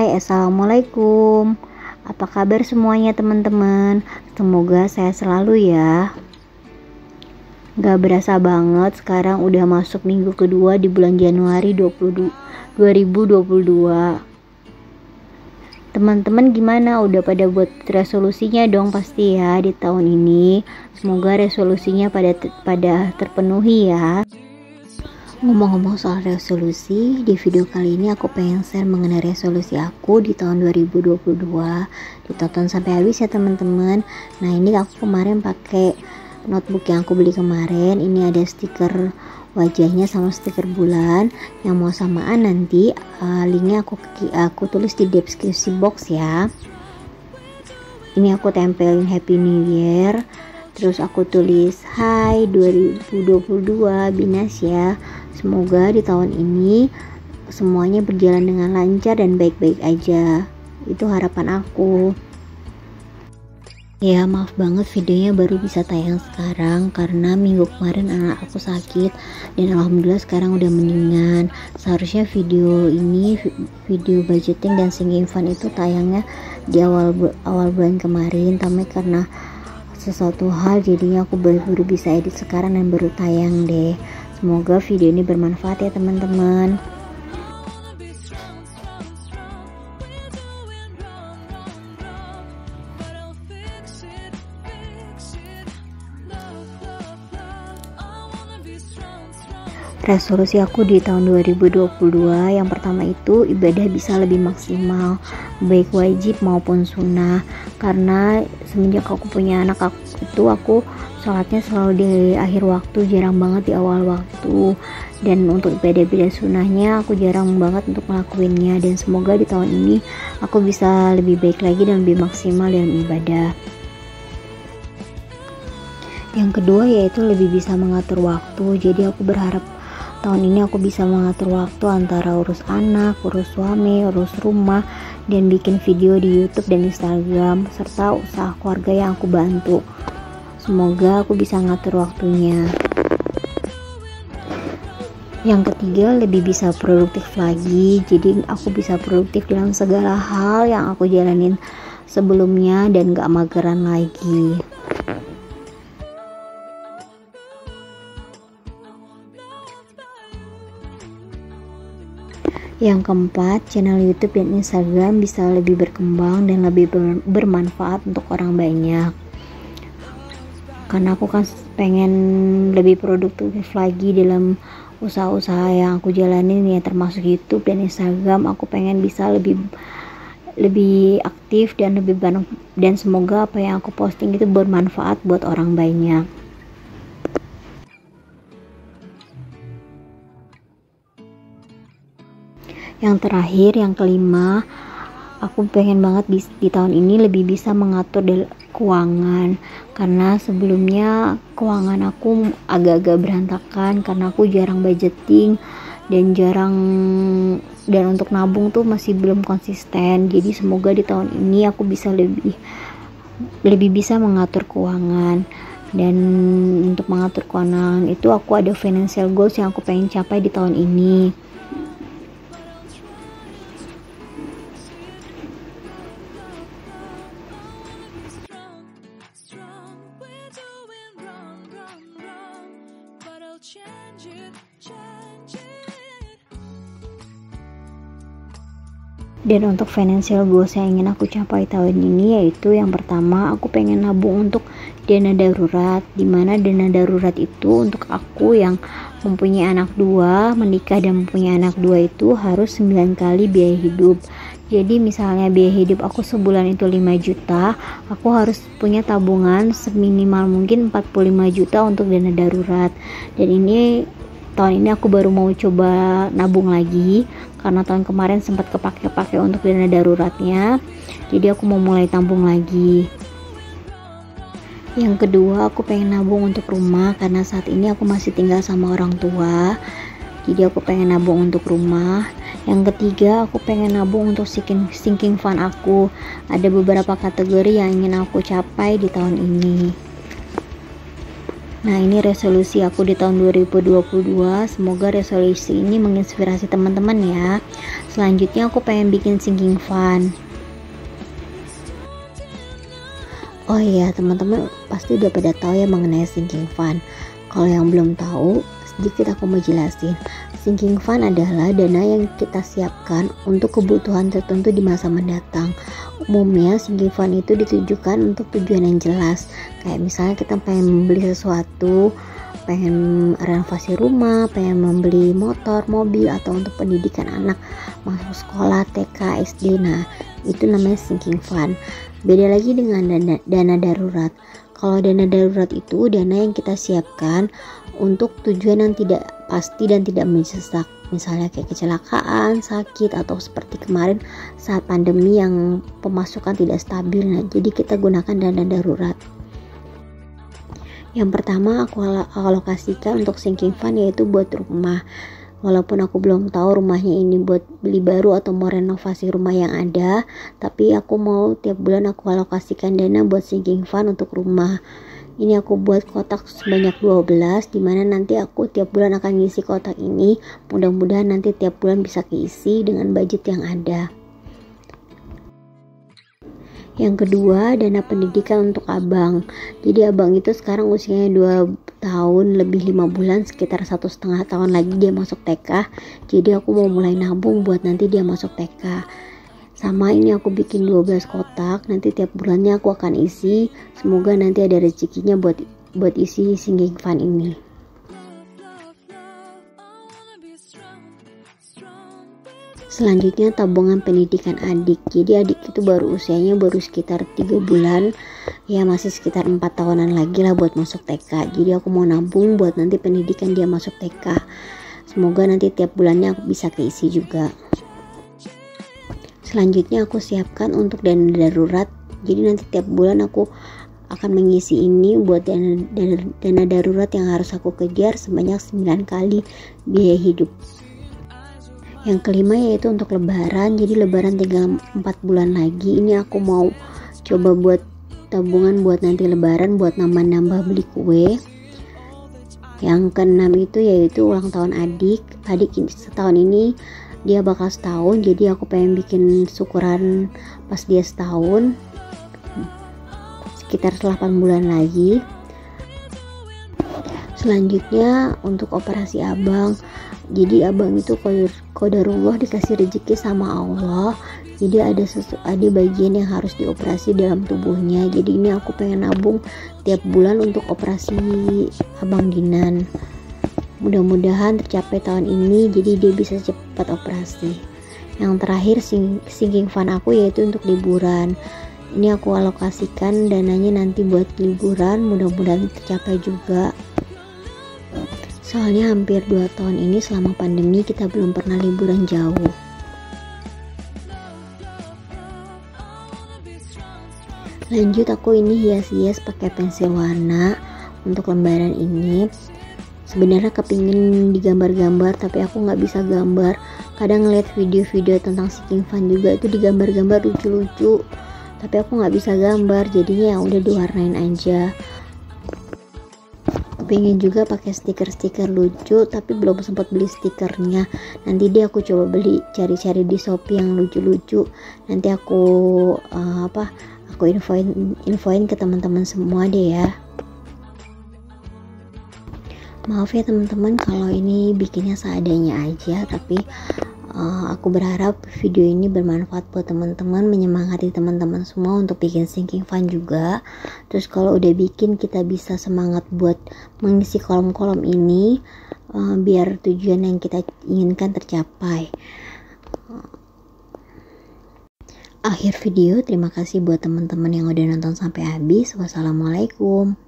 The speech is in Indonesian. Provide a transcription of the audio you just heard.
Hai, assalamualaikum. Apa kabar semuanya teman-teman? Semoga sehat selalu ya. Gak berasa banget sekarang udah masuk minggu kedua di bulan Januari 2022. Teman-teman gimana? Udah pada buat resolusinya dong pasti ya di tahun ini. Semoga resolusinya pada terpenuhi ya. Ngomong-ngomong soal resolusi, di video kali ini aku pengen share mengenai resolusi aku di tahun 2022. Ditonton sampai habis ya teman-teman. Nah, ini aku kemarin pakai notebook yang aku beli kemarin. Ini ada stiker wajahnya sama stiker bulan. Yang mau samaan nanti linknya aku tulis di deskripsi box ya. Ini aku tempelin Happy New Year. Terus aku tulis Hai 2022 Binas ya. Semoga di tahun ini semuanya berjalan dengan lancar dan baik-baik aja. Itu harapan aku. Ya maaf banget videonya baru bisa tayang sekarang karena minggu kemarin anak aku sakit dan alhamdulillah sekarang udah mendingan. Seharusnya video ini, video budgeting dan singing fun itu tayangnya di awal bulan kemarin, tapi karena sesuatu hal jadinya aku baru bisa edit sekarang dan baru tayang deh. Semoga video ini bermanfaat ya teman-teman. Resolusi aku di tahun 2022 yang pertama itu ibadah bisa lebih maksimal, baik wajib maupun sunnah. Karena semenjak aku punya anak aku sholatnya selalu di akhir waktu, jarang banget di awal waktu. Dan untuk ibadah-ibadah sunnahnya aku jarang banget untuk ngelakuinnya. Dan semoga di tahun ini aku bisa lebih baik lagi dan lebih maksimal dalam ibadah. Yang kedua yaitu lebih bisa mengatur waktu. Jadi aku berharap tahun ini aku bisa mengatur waktu antara urus anak, urus suami, urus rumah, dan bikin video di YouTube dan Instagram, serta usaha keluarga yang aku bantu. Semoga aku bisa ngatur waktunya. Yang ketiga, lebih bisa produktif lagi. Jadi aku bisa produktif dalam segala hal yang aku jalanin sebelumnya dan gak mageran lagi. Yang keempat, channel YouTube dan Instagram bisa lebih berkembang dan lebih bermanfaat untuk orang banyak. Karena aku kan pengen lebih produktif lagi dalam usaha-usaha yang aku jalanin ya, termasuk YouTube dan Instagram. Aku pengen bisa lebih aktif dan dan semoga apa yang aku posting itu bermanfaat buat orang banyak. Yang terakhir, yang kelima, aku pengen banget di tahun ini lebih bisa mengatur keuangan. Karena sebelumnya keuangan aku agak-agak berantakan karena aku jarang budgeting dan untuk nabung tuh masih belum konsisten. Jadi semoga di tahun ini aku bisa lebih bisa mengatur keuangan. Dan untuk mengatur keuangan itu aku ada financial goals yang aku pengen capai di tahun ini. Dan untuk financial goals yang ingin aku capai tahun ini yaitu yang pertama, aku pengen nabung untuk dana darurat, dimana dana darurat itu untuk aku yang mempunyai anak 2, menikah dan mempunyai anak 2 itu harus 9 kali biaya hidup. Jadi misalnya biaya hidup aku sebulan itu 5 juta, aku harus punya tabungan seminimal mungkin 45 juta untuk dana darurat. Dan tahun ini aku baru mau coba nabung lagi karena tahun kemarin sempat kepake untuk dana daruratnya. Jadi aku mau mulai tabung lagi. Yang kedua, aku pengen nabung untuk rumah karena saat ini aku masih tinggal sama orang tua. Jadi aku pengen nabung untuk rumah. Yang ketiga, aku pengen nabung untuk sinking fund aku. Ada beberapa kategori yang ingin aku capai di tahun ini. Nah, ini resolusi aku di tahun 2022. Semoga resolusi ini menginspirasi teman-teman ya. Selanjutnya aku pengen bikin sinking fun. Oh iya, teman-teman pasti udah pada tahu ya mengenai sinking fun. Kalau yang belum tahu, sedikit aku mau jelasin. Sinking fund adalah dana yang kita siapkan untuk kebutuhan tertentu di masa mendatang. Umumnya sinking fund itu ditujukan untuk tujuan yang jelas. Kayak misalnya kita pengen membeli sesuatu, pengen renovasi rumah, pengen membeli motor, mobil, atau untuk pendidikan anak masuk sekolah TK, SD. Nah, itu namanya sinking fund. Beda lagi dengan dana darurat. Kalau dana darurat itu dana yang kita siapkan untuk tujuan yang tidak pasti dan tidak mendesak, misalnya kayak kecelakaan, sakit, atau seperti kemarin saat pandemi yang pemasukan tidak stabil. Nah, jadi kita gunakan dana darurat. Yang pertama aku alokasikan untuk sinking fund yaitu buat rumah. Walaupun aku belum tahu rumahnya ini buat beli baru atau mau renovasi rumah yang ada, tapi aku mau tiap bulan aku alokasikan dana buat sinking fund untuk rumah. Ini aku buat kotak sebanyak 12, dimana nanti aku tiap bulan akan ngisi kotak ini. Mudah-mudahan nanti tiap bulan bisa keisi dengan budget yang ada. Yang kedua, dana pendidikan untuk abang. Jadi abang itu sekarang usianya 2 tahun lebih 5 bulan, sekitar 1,5 tahun lagi dia masuk TK. Jadi aku mau mulai nabung buat nanti dia masuk TK. Sama ini aku bikin 12 kotak, nanti tiap bulannya aku akan isi. Semoga nanti ada rezekinya buat isi sinking fund ini. Selanjutnya tabungan pendidikan adik. Jadi adik itu usianya baru sekitar 3 bulan, ya masih sekitar 4 tahunan lagi lah buat masuk TK. Jadi aku mau nabung buat nanti pendidikan dia masuk TK. Semoga nanti tiap bulannya aku bisa keisi juga. Selanjutnya aku siapkan untuk dana darurat. Jadi nanti tiap bulan aku akan mengisi ini buat dana darurat yang harus aku kejar sebanyak 9 kali biaya hidup. Yang kelima yaitu untuk lebaran. Jadi lebaran tinggal 4 bulan lagi. Ini aku mau coba buat tabungan buat nanti lebaran, buat nambah-nambah beli kue. Yang keenam itu yaitu ulang tahun adik. Adik setahun ini dia bakal setahun, jadi aku pengen bikin syukuran pas dia setahun, sekitar 8 bulan lagi. Selanjutnya untuk operasi abang. Jadi abang itu qadarullah dikasih rezeki sama Allah. Jadi ada bagian yang harus dioperasi dalam tubuhnya. Jadi ini aku pengen nabung tiap bulan untuk operasi abang Dinan. Mudah-mudahan tercapai tahun ini, jadi dia bisa cepat operasi. Yang terakhir sinking fund aku yaitu untuk liburan. Ini aku alokasikan dananya nanti buat liburan, mudah-mudahan tercapai juga. Soalnya hampir 2 tahun ini selama pandemi kita belum pernah liburan jauh. Lanjut aku ini hias-hias pakai pensil warna untuk lembaran ini. Sebenarnya kepingin digambar-gambar tapi aku nggak bisa gambar. Kadang ngeliat video-video tentang sinking fund juga itu digambar-gambar lucu-lucu, tapi aku nggak bisa gambar, jadinya ya udah diwarnain aja. Pengen juga pakai stiker-stiker lucu tapi belum sempat beli stikernya. Nanti deh aku coba beli, cari-cari di Shopee yang lucu-lucu. Nanti aku aku infoin ke teman-teman semua deh ya. Maaf ya teman-teman kalau ini bikinnya seadanya aja, tapi aku berharap video ini bermanfaat buat teman-teman, menyemangati teman-teman semua untuk bikin sinking fund juga. Terus kalau udah bikin kita bisa semangat buat mengisi kolom-kolom ini biar tujuan yang kita inginkan tercapai. Akhir video, terima kasih buat teman-teman yang udah nonton sampai habis. Wassalamualaikum.